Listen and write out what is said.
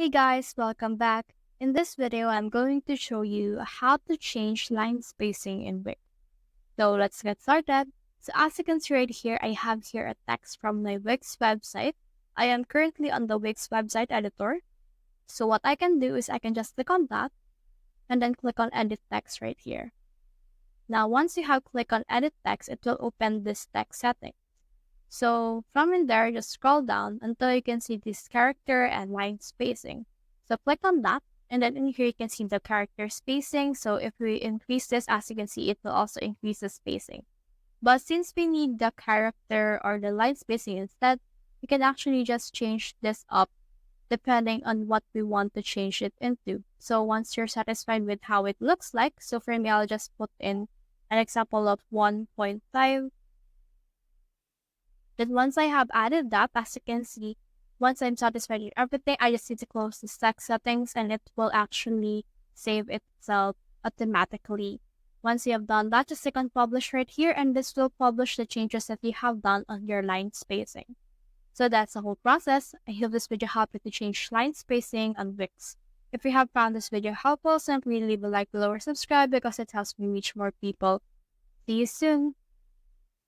Hey guys, welcome back. In this video, I'm going to show you how to change line spacing in Wix. So let's get started. So as you can see right here, I have here a text from my Wix website. I am currently on the Wix website editor. So what I can do is I can just click on that and then click on edit text right here. Now, once you have clicked on edit text, it will open this text setting. So from in there, just scroll down until you can see this character and line spacing. So click on that, and then in here you can see the character spacing. So if we increase this, as you can see, it will also increase the spacing. But since we need the character or the line spacing instead, we can actually just change this up depending on what we want to change it into. So once you're satisfied with how it looks like, so for me, I'll just put in an example of 1.5. Then once I have added that, as you can see, once I'm satisfied with everything, I just need to close the text settings and it will actually save itself automatically. Once you have done that, just click on publish right here and this will publish the changes that you have done on your line spacing. So that's the whole process. I hope this video helped you to change line spacing on Wix. If you have found this video helpful, simply leave a like below or subscribe because it helps me reach more people. See you soon!